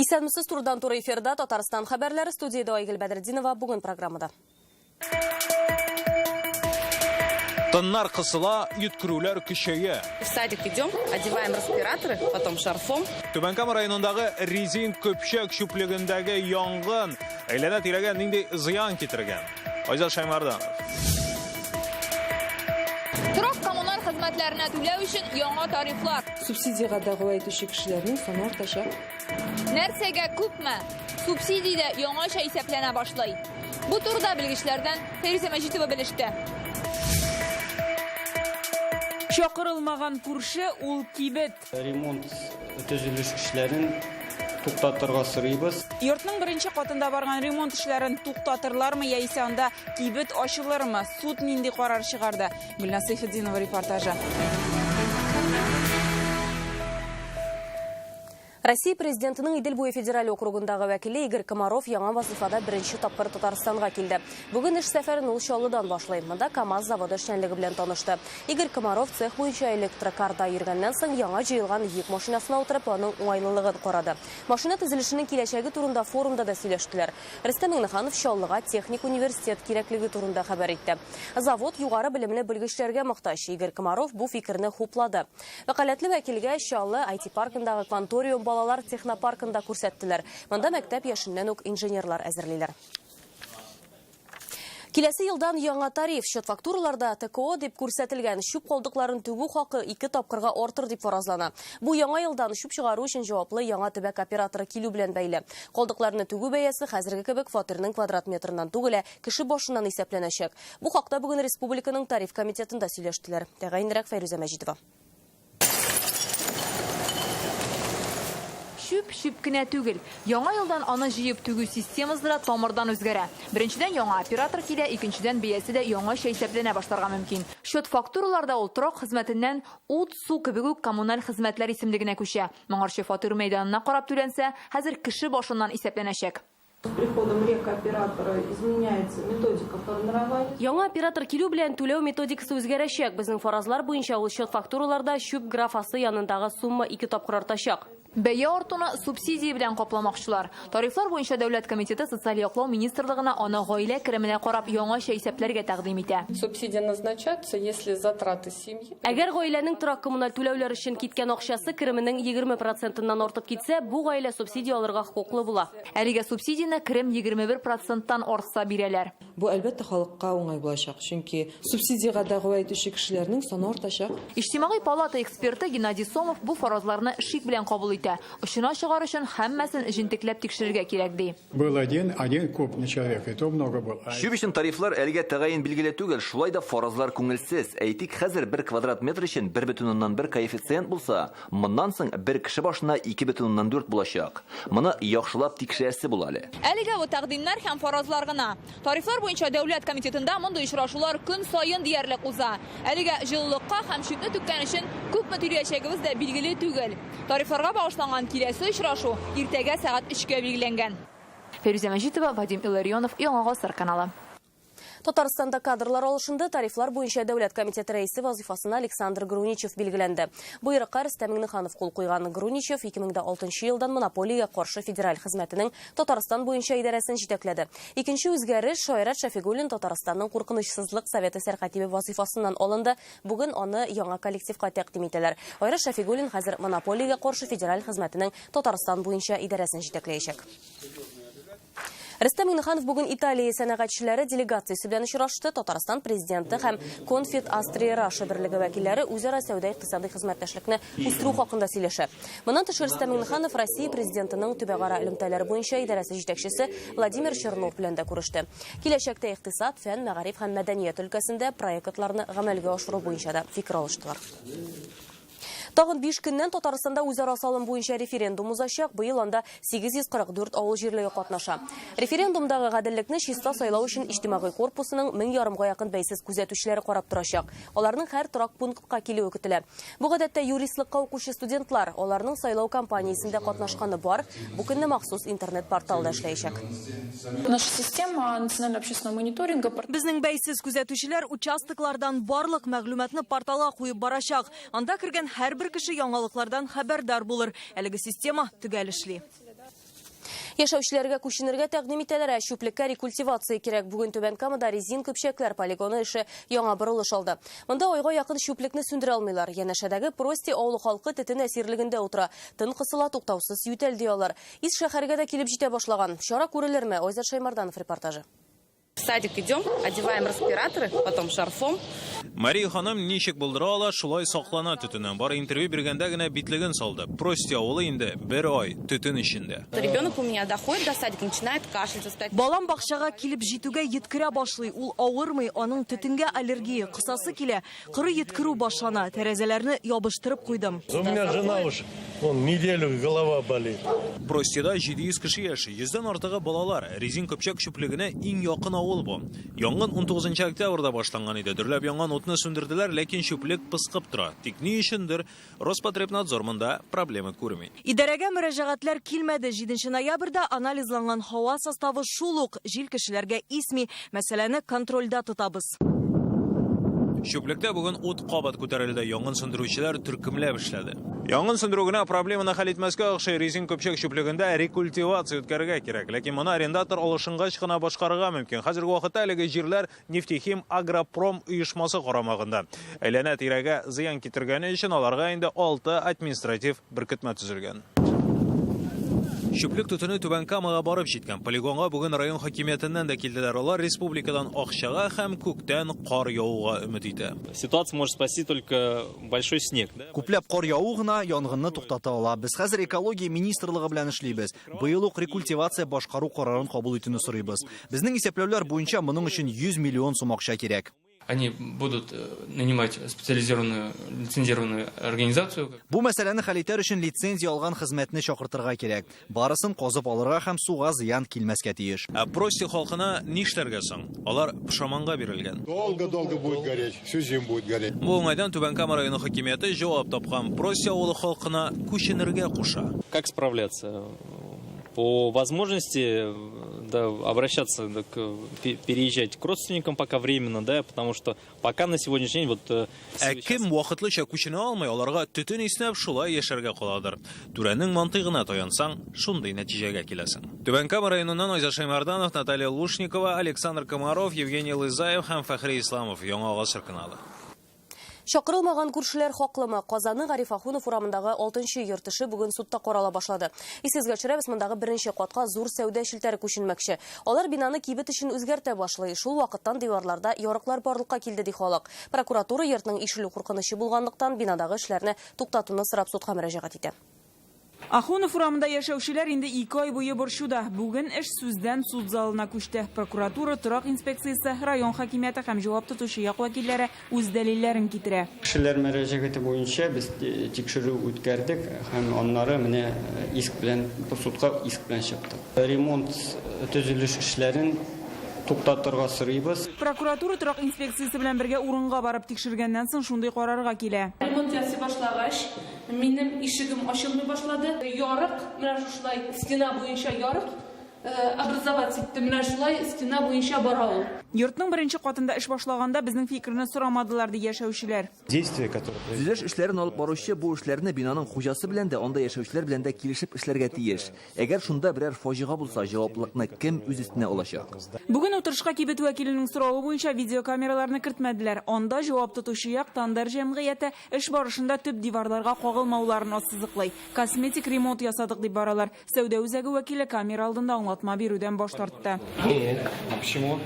Исәнмесез турдан туры эфирда Татарстан хәбәрләре, студияда Айгөл Бәдретдинова бүген программада. Тоннар кысыла, йөткерүләр көчәя. В садик идем, одеваем респираторы, потом шарфом. Түбәнкама районындагы резин көпчәк чүплегендәге янгын әйләнә тирәгә нинди зыян китергән? Айзат Шаймарданов. Торак коммуналь хезмәтләренә түләү өчен яңа тарифлар. Субсидиягә дәгъва итүче кешеләрнең саны артачак. Нәрсәгә күпме? Субсидия яңаша исәпләнә башлый. Бу турыда белгечләрдән Фәрүзә Мәҗитова белеште. Чакырылмаган күрше ул кибет. Ремонт төзелеш эшләрен туктатырга сорыйбыз. Йортның беренче катында барган ремонт эшләрен туктатырлармы яисә анда кибет ачылырмы? Суд нинди карар чыгарды? Гөлназ Сайфетдинова репортажы. Россия президентының Идел буе федераль округындагы вәкиле Игорь Комаров яңа вазифада беренче тапкыр Татарстанга килде. Бүген эш сәфәрен ул Чаллыдан башлый. Монда КАМАЗ заводы эшчәнлеге белән танышты. Игорь Комаров цех буенча электрокарда йөргәннән соң яңа җыелган йөк машинасына утырып, аның уңайлылыгын карады. Машина төзелешенең киләчәге турында форумда да сөйләштеләр. Рөстәм Миңнеханов Чаллыга техник университет кирәклеге турында хәбәр итте. Завод югары белемле белгечләргә мохтаҗ. Игорь Комаров бу фикерне хуплады. Вәкаләтле вәкилгә Чаллы IT паркындагы Кванториум балалар технопаркында күрсәттеләр. Монда мәктәп яшеннән үк инженерлар әзерлиләр. Киләсе елдан яңа тариф счет фактураларда ТКО дип күрсәтелгән шүп калдыкларын түгү хакы 2 тапкырга артыр дип фаразлана. Бу яңа елдан шүп чыгару өчен җаваплы яңа төбәк операторы килү белән бәйле. Калдыкларны түгү бәясе хәзерге кебек фатирның квадрат метрыннан түгел, кеше башыннан исәпләнәчәк. Бу хакта бүген республиканың тариф комитетында сөйләштеләр. Тәгаенрәк Фәрүзә Мәҗитова. Шүп кенә түгел. Яңа елдан аны җыеп түгү системасы да тамырдан үзгәрә. Беренчедән яңа оператор килә, икенчедән бәясе дә яңаша исәпләнә башларга мөмкин. Счет фактураларда ул торак хезмәтеннән ут, су кебек үк коммуналь хезмәтләр исемлегенә күчә. Моңарчы фатир мәйданына карап түләнсә, хәзер кеше башыннан исәпләнәчәк. С приходом рекооператора изменяется методика формирования. Яңа оператор килү белән түләү методикасы үзгәрәчәк. Безнең фаразлар буенча ул счет фактураларда шүп графасы янындагы сумма 2 тапкыр артачак. Бәя артуны субсидия белән капламакчылар. Тарифлар буенча Дәүләт комитеты социаль яклау министрлыгына аны гаилә кеременә карап яңаша исәпләргә тәкъдим итә. Субсидия назначается, если затраты семьи. Әгәр гаиләнең торак коммуналь түләүләр өчен киткән акчасы кеременең 20%-нан артып китсә, бу гаилә субсидия алырга хокуклы була. Әлегә субсидияне керем 21%-тан артса бирәләр. Бу әлбәттә халыкка уңай булачак, чөнки субсидиягә дәгъва итүче кешеләрнең саны артачак. Иҗтимагый палата эксперты Геннадий Сомов бу фаразларны шик белән кабул итә. Ышына чыгар өчен һәммәсен җентекләп тикшерергә кирәк ди. Был один крупный человек, и то много было. Шүп өчен тарифлар әлегә тәгаен билгеле түгел, шулай да фаразлар күңелсез. Әйтик, хәзер 1 квадрат метр өчен 1,1 коэффициент булса, моннан соң 1 кеше башына 2,4 булачак. Моны яхшылап тикшерәсе була әле. Әлегә бу тәкъдимнәр һәм фаразлар гына. Тарифлар буенча Дәүләт комитетында мондый очрашулар көн сайын диярлек уза. Әлегә җылылыкка һәм шүпне түккән өчен күпме түләячәгебез дә билгеле түгел. Тарифларга багышланган киләсе очрашу иртәгә сәгать 3-кә билгеләнгән. Фәрүзә Мәҗитова, Вадим Илларионов, Яңа Гасыр каналы. Татарстанда кадрлар алышында тарифлар буенча Дәүләт комитеты рәисе вазифасына Александр Груничев билгеләнде. Буйрыкка Рөстәм Миңнеханов кул куйган. Груничев 2006 елдан монополиягә каршы федераль хезмәтенең Татарстан буенча идарәсен җитәкләде. Икенче үзгәреш Шайрат Шәфигуллин Татарстанның куркынычсызлык советы сәркатибе вазифасыннан алынды. Бүген аны яңа коллективка тәкъдим итәләр. Айрат Шәфигуллин хәзер монополиягә каршы федераль хезмәтенең Татарстан буенча идарәсен җитәкләячәк. Рөстәм Миңнеханов бүген Италия сәнәгатьчеләре делегациясе белән очрашты. Татарстан президенты һәм Конфет Австрия Раша берлеге вәкилләре үзара сәүдә-икътисади хезмәттәшлекне үстерү хакында сөйләшә. Моннан тыш Рөстәм Миңнеханов Россия президентының төбәгара элемтәләре буенча идарәсе җитәкчесе Владимир Чернов белән дә күреште. Киләчәктә икътисад, фән, мәгариф һәм мәдәният өлкәсендә проектларны гамәлгә ашыру буенча да фикер алыштылар. Тагын 5 көннән Татарстанда үзара салым буенча референдум узачак. Быел анда 844 авыл җирлеге катнаша. Референдумдагы гаделлекне чиста сайлау өчен иҗтимагый корпусының 1000 якын бәйсез күзәтүчеләре карап торачак. Аларның һәр торак пунктка килүе көтелә. Бу гадәттә юристлыкка укучы студентлар, аларның сайлау кампаниясендә катнашканы бар. Бу көнне махсус интернет порталда эшләячәк. Наша система национального общественного мониторинга. Безнең бәйсез күзәтүчеләр участоклардан барлык мәгълүматны порталга куеп барачак. Анда кергән һәрбер кеше яңалыклардан хәбәрдар булыр. Әлеге система төгәл эшли. Яшәүчеләргә күченергә тәкъдим итәләр, чүплеккә рекультивация кирәк. Бүген Түбән Камада резин көпчәкләр полигоны эше яңа борылыш алды. Монда айга якын чүплекне сүндерә алмыйлар. Янәшәдәге Прости авылы халкы төтен әсирлегендә утыра. Тын кысыла, туктаусыз ютәл диялар. Ис шәһәргә дә килеп җитә башлаган. Чара күрелерме? Айзат Шаймарданов репортажы. В садик идем, одеваем респираторы, потом шарфом. Мария ханым ничек булдыра ала, шулай саклана төтеннән. Бар интервью биргәндә генә битлеген салды. Прости авылы инде 1 ай төтен ичендә. Ребенок у меня доходит до садика, начинает кашлять. Балам бакчага килеп җитүгә йиткерә башлый. Ул авырмый, аның төтенгә аллергия кысасы килә. Кыры йиткерү башлана. Тәрәзәләрне ябыштырып куйдым. У меня жена уж неделю голова болит. Простида 700 кеше яши, 100-дән артыгы балалар. Резин көпчәк чүплегенә иң якын авыл бу. Янгын 19 октябрьдә башланган иде. Дөрләп янган утны сүндерделәр, ләкин чүплек пыскып тора. Тик ни өчендер Роспотребнадзор монда проблема күрми. Идарәгә мөрәҗәгатьләр килмәде. 7 ноябрьдә анализланган һава составы шул ук җил кешеләргә исми. Мәсьәләне контрольдә тотабыз. Чүплектә бүген ут кабат күтәрелде, янгын сөндерүчеләр төркемләп эшләде. Янгын сөндерүгенә проблеманы хәл итмәскә охшый резин көпчәк чүплегендә рекультивация үткәрергә кирәк, ләкин моны арендатор алышынгач кына башкарырга мөмкин. Хәзерге вакытта әлеге җирләр Нефтехим Агропром оешмасы карамагында. Әйләнә-тирәгә зыян китергәне өчен аларга инде 6 административ беркетмә төзелгән. Чүплек төтене Түбән Камага барып җиткән. Полигонга бүген район хакимиятеннән дә килделәр. Алар республикадан акчага һәм күктән кар яуга өмет итә. Ситуация может спасти только большой снег. Күпләп кар яуы гына янгынны туктата ала. Без хәзер экология министрлыгы белән эшлибез. Быел ук рекультивация башкару карарын кабул итүне сорыйбыз. Безнең исәпләүләр буенча моның өчен 100 миллион сум акча кирәк. Они будут нанимать специализированную лицензированную организацию. Бу мәсьәләне хәл итәр өчен лицензия алган хезмәтне чакыртырга кирәк. Барысын казып алырга һәм суга зыян килмәскә тиеш. Прости халкына нишләргә соң? Алар пошаманга бирелгән. Долго будет гореть, всю зиму будет гореть. Бу уңайдан Түбән Кама районы хакимияте җавап тапкан. Прости авылы халкына күченергә куша. Как справляться? По возможности обращаться, переезжать к родственникам пока временно, да, потому что пока на сегодняшний день кем вакытлыча күченә алмый, аларга төтен иснәп шулай яшәргә каладыр. Түрәнең мантыгына таянсаң, шундый нәтиҗәгә киләсең. Түбән Кама районыннан Айзат Шаймарданов, Наталья Лушникова, Александр Комаров, Евгений Лызаев һәм Фәхри Исламов. Яңа Гасыр каналы. Чакырылмаган күршеләр хаклымы? Казанның Гариф Ахунов урамындагы 6-нчы йорт эше бүген судта карала башлады. Исезгә төшерәбез, мондагы 1-нче катка зур сәүдә шелтәре күченмәкче. Алар бинаны кибет өчен үзгәртә башлый. Шул вакыттан диварларда ярыклар барлыкка килде ди халык. Прокуратура йортның ишелү куркынычы булганлыктан бинадагы эшләрне туктатуны сорап судка мөрәҗәгать итә. Ахунов урамында яшәүчеләр инде 2 ай буе борчуда. Бүген эш сүздән суд залына күчте. Прокуратура, торак инспекциясе, район хакимияте һәм җавап тотучы як вәкилләре үз дәлилләрен китерә. Кешеләр мөрәҗәгате буенча без тикшерү үткәрдек һәм аннары менә иск белән судка иск белән чыктык. Ремонт төзелеш эшләрен туктатырга сорыйбыз. Прокуратура торак инспекциясе белән бергә урынга барып тикшергәннән соң шундый карарга килә. Ремонт ясый башлагач, минем ишегем ачылмый башлады. Ярык, менә шулай стена буенча ярык образовать итте. Менә шулай стена буенча бара ул. Йортның 1-нче катында эш башлаганда безнең фикерне сорамадылар ди яшәүчеләр. Действия, которые Төзелеш эшләрен алып баручы бу эшләрне бинаның хуҗасы белән дә, анда яшәүчеләр белән дә килешеп эшләргә тиеш. Әгәр шунда берәр фаҗига булса, җаваплылыкны кем үз өстенә алачак? Бүген утырышка кибет вәкиленең соравы буенча видеокамераларны кертмәделәр. Анда җавап тотучы як Тандар җәмгыяте эш барышында төп диварларга кагылмауларын ассызыклый. Косметик ремонт ясадык дип баралар. Сәүдә үзәге вәкиле камера алдында аңлатма бирүдән баш тартты. Почему?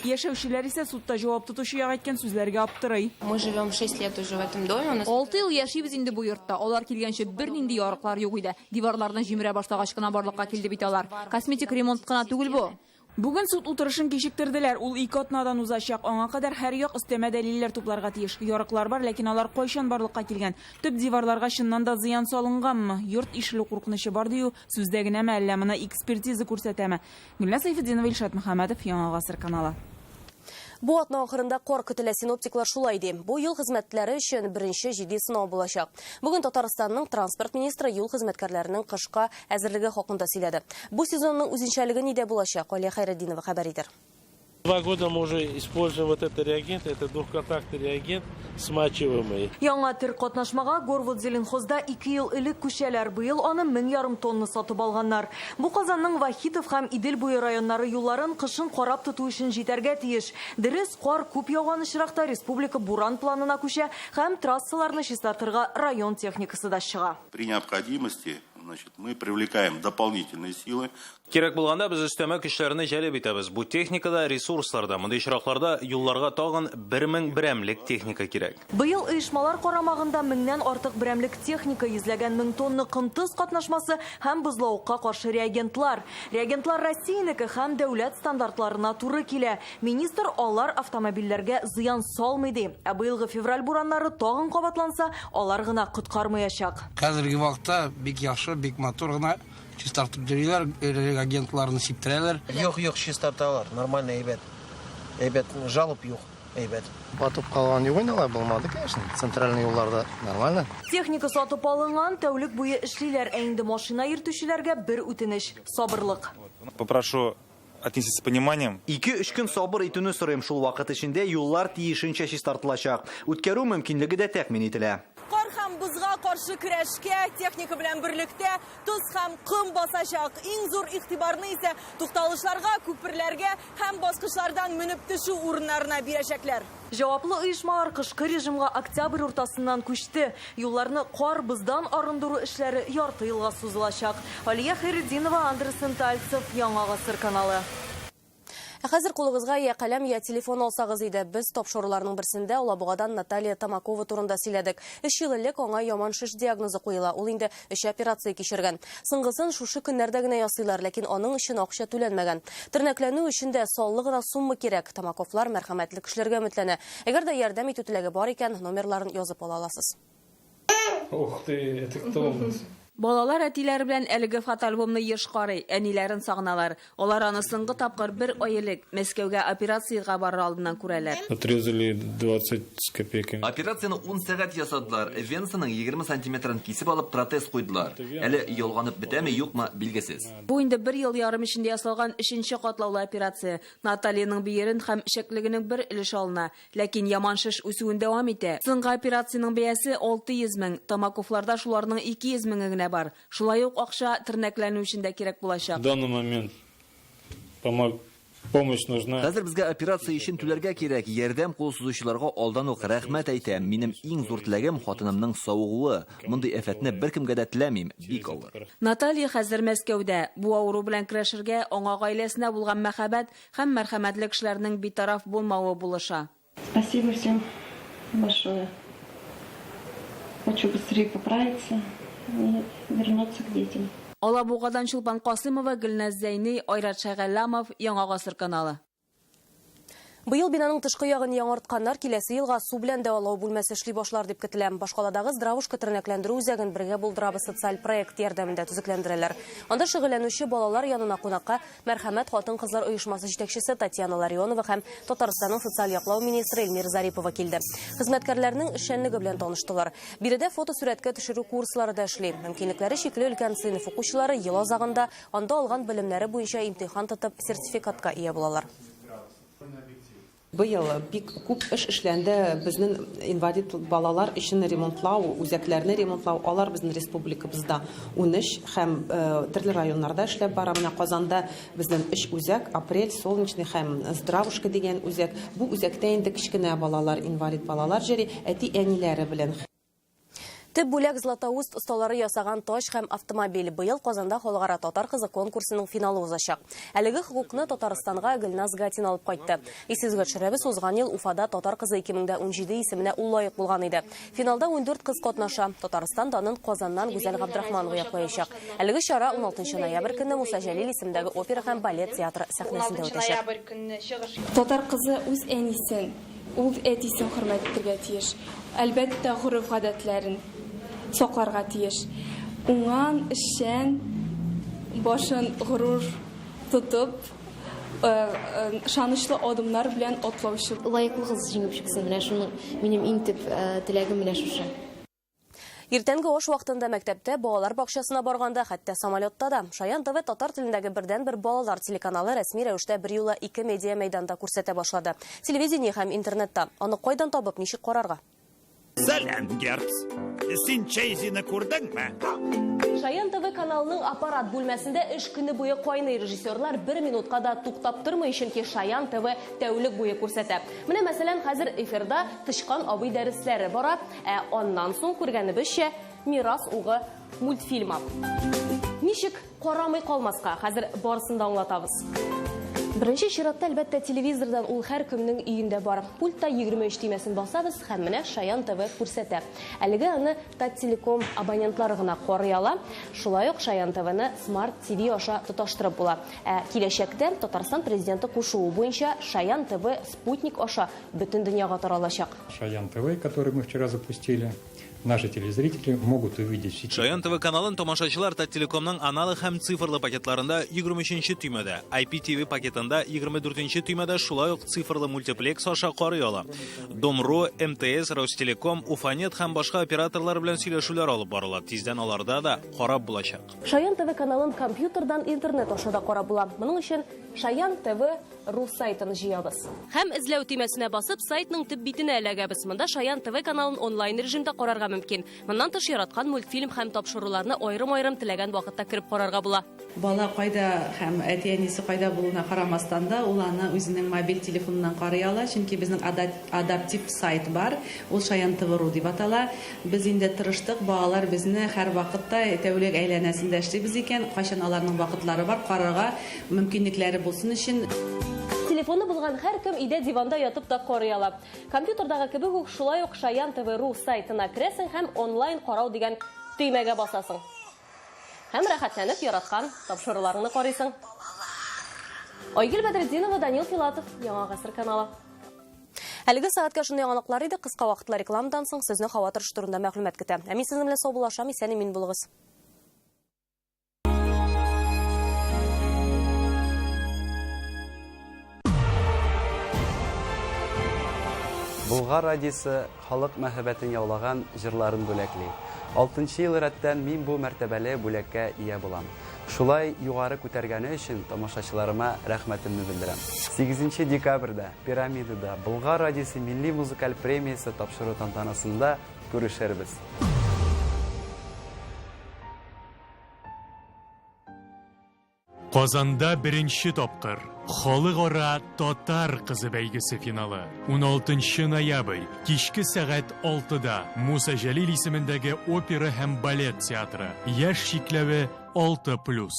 Яшәүчеләр исә судта җавап тотучы як әйткән сүзләргә аптырый. Мы живем 6 лет уже в этом доме. 6 ел яшибез инде бу йортта. Алар килгәнче бернинди ярыклар юк иде. Диварларны җимерә башлагач кына барлыкка килде бит алар. Косметик ремонт кына түгел бу. Бүген суд утырышын кичектерделәр. Ул 2 атнадан узачак. Аңа кадәр һәр як өстәмә дәлилләр тупларга тиеш. Ярыклар бар, ләкин алар кайчан барлыкка килгән? Төп диварларга чыннан да зыян салынганмы? Йорт ишелү куркынычы бар дию сүздә генәме, әллә моны экспертиза күрсәтәме? Гөлназ Сайфетдинова, Илшат Мөхәммәдов, Яңа Гасыр каналы. Бу атна ахырында кар көтелә, синоптиклар шулай ди. Бу ел хезмәтләре өчен беренче җитди сынау булачак. Бүген Татарстанның транспорт министры юл хезмәткәрләренең кышка әзерлеге хакында сөйләде. Бу сезонның үзенчәлеге нидә булачак? Алия Хайретдинова хәбәр итер. 2 года мы уже используем вот этот реагент, это двухконтактный реагент, смачиваемый. Яңа төр катнашмага Горвуд Зеленхозда 2 ел элек күчәләр, быел аны 1,5 тонна сатып алганнар. Бу Казанның Вахитов һәм Идел буе районнары юлларын кышын карап тоту өчен җитәргә тиеш. Дөрес, кар күп яуган очракта республика буран планына күчә һәм трассаларны чистартырга район техникасы да чыга. При необходимости, мы привлекаем дополнительные силы. Кирәк булганда без өстәмә көчләрне җәлеп итәбез. Бу техникада, ресурсларда, мондый очракларда юлларга тагын 1000 берәмлек техника кирәк. Быел оешмалар карамагында 1000нән артык берәмлек техника, йөзләгән 1000 тонна кымтыз катнашмасы һәм бозлаукка каршы реагентлар. Реагентлар Россиянеке һәм дәүләт стандартларына туры килә. Министр алар автомобильләргә зыян салмый ди. Ә быелгы февраль бураннары тагын кабатланса, алар гына коткармаячак. Хәзерге вакытта бик яхшы, бик матур гына чистартып җырлар, реагентларны сиптерәләр. Юк, чистарталар, нормально әйбәт. Әйбәт, жалоб юк, әйбәт. Батып калган югыналар булмады, конечно. Центральный юлларда нормально. Техника сатып алынган, тәүлек буе эшлиләр, ә инде машина йөртүчеләргә бер үтенеч: сабырлык. Попрошу отнестись с пониманием. 2-3 көн сабыр итүне сорыйм, шул вакыт эчендә юллар тиешенчә чистартылачак. Үткәрү мөмкинлеге дә тәкъмин ителә. Кар һәм бузга каршы көрәшкә техника белән берлектә тоз һәм кым басачак. Иң зур игътибарны исә тукталышларга, күперләргә һәм баскычлардан менеп төшү урыннарына бирәчәкләр. Җаваплы оешмалар кышкы режимга октябрь уртасыннан күчте. Юлларны кар, боздан арындыру эшләре ярты елга сузылачак. Алия Хәйретдинова, Андерсон Тальцев, Яңа Гасыр каналы. Хәзер кулыгызга я каләм, я телефон алсагыз иде. Без тапшыруларның берсендә Алабугадан Наталья Тамакова турында сөйләдек. 3 ел элек аңа яман шиш диагнозы куела. Ул инде 3 операция кичергән. Соңгысын шушы көннәрдә генә ясыйлар, ләкин аның өчен акча түләнмәгән. Тернәкләнү өчен дә саллы гына сумма кирәк. Тамаковлар мәрхәмәтле кешеләргә өметләнә. Әгәр дә ярдәм итү теләге бар икән, номерларын язып ала аласыз. Ух ты, это кто? Балалар әтиләре белән әлеге фотоальбомны еш карый, әниләрен сагыналар. Алар аны соңгы тапкыр 1 ай элек Мәскәүгә операциягә барыр алдыннан күрәләр. Отрезали 20 с копейками. Операцияны 10 сәгать ясадылар. Венасының 20 сантиметрын кисеп алып протез куйдылар. Әле ялганып бетәме, юкмы билгесез. Бу инде 1 ел ярым эчендә ясалган 3нче катлаулы операция. Натальяның биерен һәм ишәклегенең бер өлеш алына, ләкин яман шиш үсүен дәвам итә. Соңгы операциянең бәясе 600 мең, Тамаковларда шуларның 200 меңе генә бар. Шулай ук акча тернәкләнү өчен дә кирәк булачак. В данный момент помощь нужна. Хәзер безгә операция өчен түләргә кирәк. Ярдәм кул сузучыларга алдан ук рәхмәт әйтәм. Минем иң зур теләгем хатынымның саулыгы. Мондый афәтне беркемгә дә теләмим. Бик авыр. Наталья хәзер Мәскәүдә. Бу авыру белән көрәшергә аңа гаиләсенә булган мәхәббәт һәм мәрхәмәтле кешеләрнең битараф булмавы булыша. Спасибо всем большое. Хочу быстрее поправиться и вернуться к детям. Алабугадан Чулпан Касымова, Гөлназ Зәйни, Айрат Шәгәләмов, Яңа Гасыр каналы. Быел бинаның тышкы ягын яңартканнар киләсе елга су белән дәвалау бүлмәсе эшли башлар дип көтелә. Башкаладагы Здравушка тернәкләндерү үзәген бергә булдырабыз социаль проект ярдәмендә төзекләндерәләр. Анда шөгыльләнүче балалар янына кунакка Мәрхәмәт хатын-кызлар оешмасы җитәкчесе Татьяна Ларионова һәм Татарстанның социаль яклау министры Эльмира Зарипова килде. Хезмәткәрләрнең эшчәнлеге белән таныштылар. Биредә фотосурәткә төшерү курслары да эшли. Мөмкинлекләре шикле өлкән сыйныф укучылары ел азагында анда алган белемнәре буенча имтихан тотып сертификатка ия булалар. Быел бик күп эш эшләнде. Безнең инвалид балалар өчен ремонтлау, үзәкләрне ремонтлау, алар безнең республикабызда 13 һәм төрле районнарда эшләп бара. Менә Казанда безнең 3 үзәк, Апрель, Солнечный һәм Здравушка дигән үзәк. Бу үзәктә инде кичкенә балалар, инвалид балалар җыри, әти-әниләре белән. Төп бүләк Златоуст осталары ясаган таҗ һәм автомобиль. Быел Казанда халыкара татар кызы конкурсының финалы узачак. Әлеге хокукны Татарстанга Гөлназ Гатин алып кайтты. Исегезгә төшерәбез, узган ел Уфада татар кызы 2017 исеменә ул лаек булган иде. Финалда 14 кыз катнаша. Татарстан данын Казаннан Гүзәл Габдрахманова яклаячак. Әлеге чара 16 ноябрь көнне Муса Җәлил исемендәге опера һәм балет театры сәхнәсендә үтәчәк. Татар кызы үз әнисен, ул әтисен хөрмәт итәргә тиеш. Әлбәттә, гореф-гадәтләрен сакларга тиеш. Уңан, эшчән, башын горур тотып, шанычлы адымнар белән атлаучы. Лаеклы кыз җиңеп чыксын. Менә шуның минем иң төп теләгем менә шушы. Иртәнге аш вакытында мәктәптә балалар бакчасына барганда, хәтта самолетта да Шаян ТВ татар телендәге бердән-бер балалар телеканалы рәсми рәвештә бер юлы 2 медиа мәйданда күрсәтә башлады. Телевидение һәм интернетта. Аны кайдан табып, ничек карарга? Сәлам, Герц. Син чәйзине күрдеңме? Шаян ТВ каналының аппарат бүлмәсендә эш көне буе кайный режиссерлар 1 минутка да туктап тормый, чөнки Шаян ТВ тәүлек буе күрсәтә. Менә мәсәлән, хәзер эфирда Тышкан абый дәресләре бара, аннан соң күргәнебезчә Мирас угы мультфильмы. Ничек карамый калмаска? Хәзер барысын да аңлатабыз. Беренче чиратта, әлбәттә, телевизордан ул һәр кемнең өендә бар. Пультта 23 тимәсен басабыз һәм менә Шаян ТВ күрсәтә. Әлегә аны Таттелеком абонентлары гына карый ала. Шулай ук Шаян ТВны Smart TV аша тоташтырып була. Киләчәктә Татарстан президенты кушуы буенча Шаян ТВ спутник аша бөтен дөньяга таралачак. Шаян ТВ, который мы вчера запустили, наши телезрители могут увидеть в сети. Шаян ТВ каналын тамашачылар Таттелекомның аналог һәм цифрлы пакетларында 23-нче түймәдә, IPTV пакетында 24-нче түймәдә, шулай ук цифрлы мультиплекс аша карый ала. Домро, МТС, Ростелеком, Уфанет һәм башка операторлар белән сөйләшүләр алып барыла. Тиздән аларда да карап булачак. Шаян ТВ каналын компьютердан интернет аша да карап була. Моның өчен Шаян ТВ ру сайтын җыябыз. Һәм эзләү тимәсенә басып, сайтның төп битенә эләгәбез. Монда Шаян ТВ каналын онлайн режимда карарга мөмкин. Моннан тыш яраткан мультфильм һәм тапшыруларны аерым-аерым теләгән вакытта кирип карарга була. Бала кайда һәм әти-әнисе кайда булуына карамастан да, ул аны үзенең мобиль телефоныннан карый ала, чөнки безнең адаптив сайт бар. Ул Шаян ТВ ру дип атала. Без инде тырыштык, балалар безне һәр вакытта тәүлек әйләнәсендә эшлибез икән, кайчан аларның вакытлары бар, карарга мөмкинлекләре булсын өчен. Телефоны булган һәр кем өйдә диванда ятып та карый ала. Компьютердагы кебек үк шулай ук Шаян ТВ ру сайтына керәсең һәм онлайн карау дигән төймәгә басасың. Һәм рәхәтләнеп яраткан тапшыруларны карыйсың. Айгөл Бәдретдинова, Данил Филатов, Яңа гасыр каналы. Әлеге сәгатькә шундый яңалыклар иде. Кыска вакытлы рекламадан соң сезне һава торышы турында мәгълүмат көтә. Мин сезнең белән сау булашам, исән мин булыгыз. Булгар радиосы халык мәхәббәтен яулаган җырларын бүләкли. 6 ел рәттән мин бу мәртәбәле бүләккә ия булам. Шулай югары күтәргәне өчен тамашачыларыма рәхмәтемне белдерәм. 8 декабрьдә Пирамидада Булгар радиосы милли музыкаль премиясе тапшыру тантанасында күрешербез. Казанда беренче тапкыр халыкара татар кызы бәйгесе финалы 16 ноябрь кичке сәгать 6-да Муса Җәлил исемендәге опера һәм балет театры. Яшь чикләве 6+.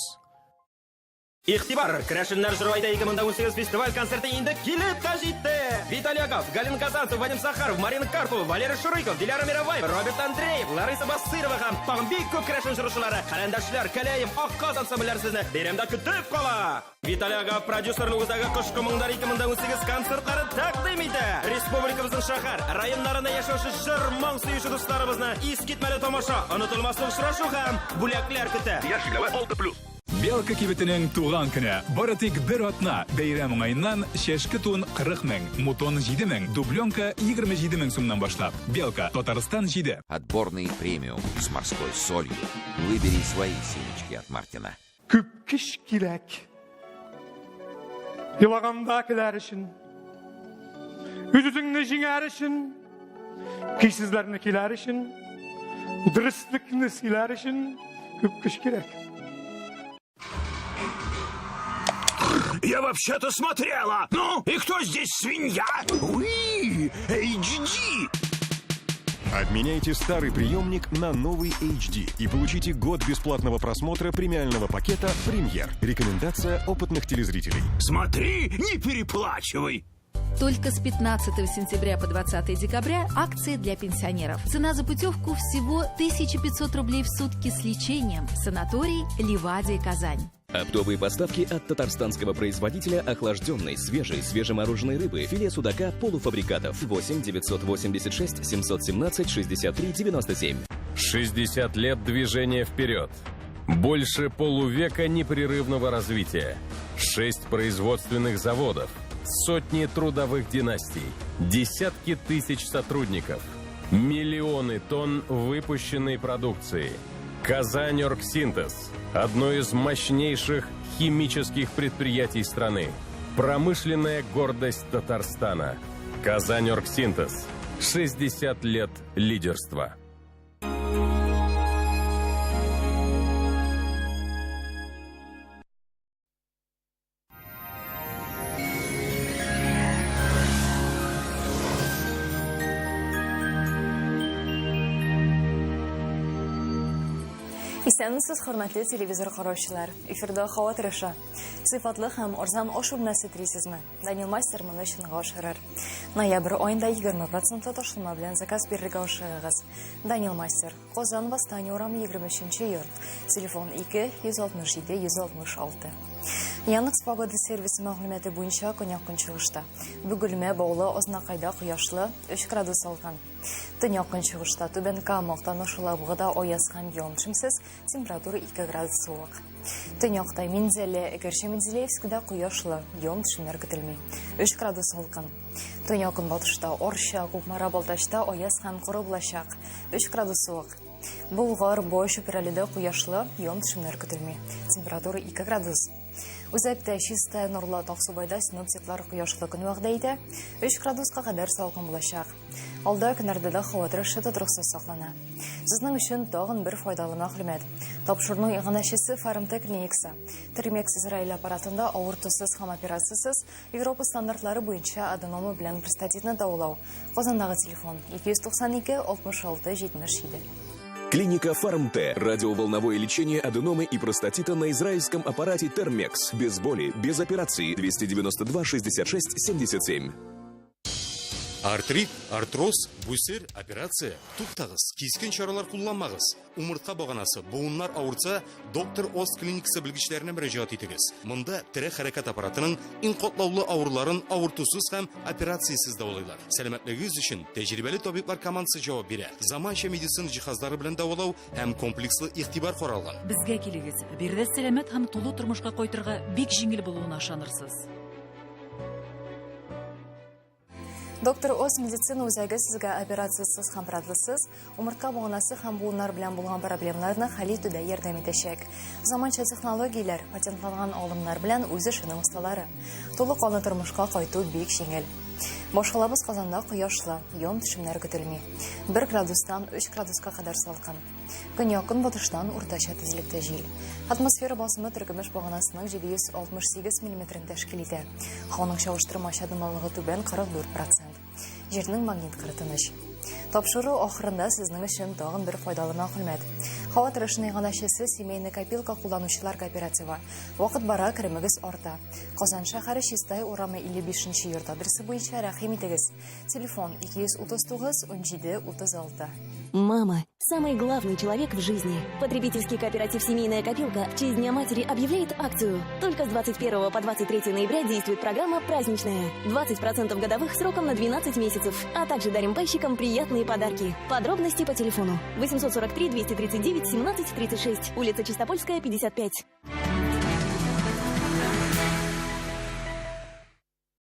Игътибар! Крашеннар Жырвайда 2018 фестиваль концерты инде килеп та җитте! Виталий Агов, Галина Казанцев, Вадим Сахаров, Марина Карпова, Валерий Шурыков, Диляра Мироваева, Роберт Андреев, Лариса Басырова һәм тагын бик күп крашен җырчылары, хәләндәшләр, Кәләем, Акказ ансамбльләре сезне бәйрәмдә көтеп кала! Виталий Агов продюсерлыгындагы Кышкы моңнар 2018 концертлары тәкъдим итә! Республикабызның шәһәр, районнарында яшәүче җыр-моң сөюче дусларыбызны искитмәле тамаша, онытылмаслык очрашу һәм бүләкләр көтә! Яшьләве 6+. Белка кибетенең туган көне. Бары тик бер атна. Бәйрәм уңаеннан чәшке тун 40 мең, мутон 7 мең, дубленка 27 мең сумнан башлап. Белка, Татарстан 7. Отборный премиум с морской солью. Выбери свои семечки от Мартина. Күп киш кирәк. Илаганда киләр өчен. Үзеңне җиңәр өчен. Кисезләрне киләр өчен. Дөреслекне сөйләр өчен күп киш кирәк. Я вообще-то смотрела. Ну, и кто здесь свинья? Уи, HD. Обменяйте старый приемник на новый HD и получите год бесплатного просмотра премиального пакета «Премьер». Рекомендация опытных телезрителей. Смотри, не переплачивай. Только с 15 сентября по 20 декабря акции для пенсионеров. Цена за путевку всего 1500 рублей в сутки с лечением. Санаторий Ливадия, Казань. Оптовые поставки от татарстанского производителя охлажденной, свежей, свежемороженой рыбы, филе судака, полуфабрикатов. 8 986 717 63 97. 60 лет движения вперед. Больше полувека непрерывного развития. 6 производственных заводов. Сотни трудовых династий. Десятки тысяч сотрудников. Миллионы тонн выпущенной продукции. Казань-Оргсинтез – одно из мощнейших химических предприятий страны. Промышленная гордость Татарстана. Казань-Оргсинтез. 60 лет лидерства. Исәнмесез, хөрмәтле телевизор караучылар. Эфирда һава торышы. Сыйфатлы һәм арзан аш бүлмәсе телисезме? Данил Мастер моны чынга ашырыр. Ноябрь айында 20% ташлама белән заказ бирергә ашыгыгыз. Данил Мастер, Казан Восстание урамы 23-нче йорт. Телефон 2-167-166. Яндекс погода сервисы мәгълүматы буенча көньяк көнчыгышта. Бөгелмә баулы азнакайда кояшлы 3 градус алган. Төньяк көнчыгышта Түбән Кама, Танышылабыгыда аяз һәм явым-төшемсез, температура 2 градус суык. Төньякта Минзәле, Әгәрче-Мензелеевскида кояшлы, явым-төшемнәр көтелми. 3 градус алган. Төньяк батышта Орша, Кукмара, Балтачта аяз һәм коры булачак. 3 градус суык. Болгар, Бой, Шөпрәледә кояшлы, явым-төшемнәр көтелми. Температура 2 градус. Үзәктә Чистая, Нурлат, Аксубайда синоптиклар кояшлы көн вәгъдә итә. 3 градуска кадәр салкын булачак. Алда көннәрдә дә һава торышы тотрыксыз саклана. Сезнең өчен тагын бер файдалы мәгълүмат. Тапшырну иганәчесе Фармтек клиникасы. Термекс Израиль аппаратында авыртусыз һәм операциягез Европа стандартлары буенча аденома белән простатитны дәвалау. Казандагы телефон 292 66 77. Клиника Фармте. Радиоволновое лечение аденомы и простатита на израильском аппарате Термекс. Без боли, без операции. 292 66 77. Артрит, артроз, бүсер, операция. Туктагыз, кискен чаралар кулланмагыз. Умыртка баганасы, буыннар авырса, доктор Оз клиникасы белгечләренә мөрәҗәгать итегез. Монда тирә хәрәкәт аппаратының иң катлаулы авыруларын авыртусыз һәм операциягез дәвалыйлар. Сәламәтлегегез өчен тәҗрибәле табиблар командасы җавап бирә. Заманча медицина җиһазлары белән дәвалау һәм комплекслы игътибар каралган. Безгә килегез. Бирдә сәламәт һәм тулы тормышка кайтырга бик җиңел булуына ышанырсыз. Доктор Оз медицина үзәге сезгә операциясыз һәм продлысыз, умыртка баганасы һәм буыннар белән булган проблемаларны хәл итүдә ярдәм итәчәк. Заманча технологияләр, патентланган алымнар белән үз эшенең осталары. Тулы каны тормышка кайту бик җиңел. Башкалабыз Казанда кояшлы, явым-төшемнәр көтелми. 1 градустан 3 градуска кадәр салкын. Көньяк батыштан уртача тизлектә җил. Атмосфера басымы төркемеш баганасының 768 мм тәшкил итә. Һаваның чагыштырмача дымлылыгы түбән 44%. Җирнең магнит кыртыныч. Тапшыру ахырында сезнең өчен тагын бер файдалы мәгълүмат. Һава торышының иганәчесе семейный копилка кулланучылар кооперативы. Вакыт бара, керемегез арта. Казан шәһәре Чистая урамы 55-нче йорт адресы буенча рәхим итегез. Телефон 239 17 36. Мама – самый главный человек в жизни. Потребительский кооператив «Семейная копилка» в честь Дня матери объявляет акцию. Только с 21 по 23 ноября действует программа «Праздничная». 20% годовых сроком на 12 месяцев. А также дарим пайщикам приятные подарки. Подробности по телефону 843 239 17 36. Улица Чистопольская, 55.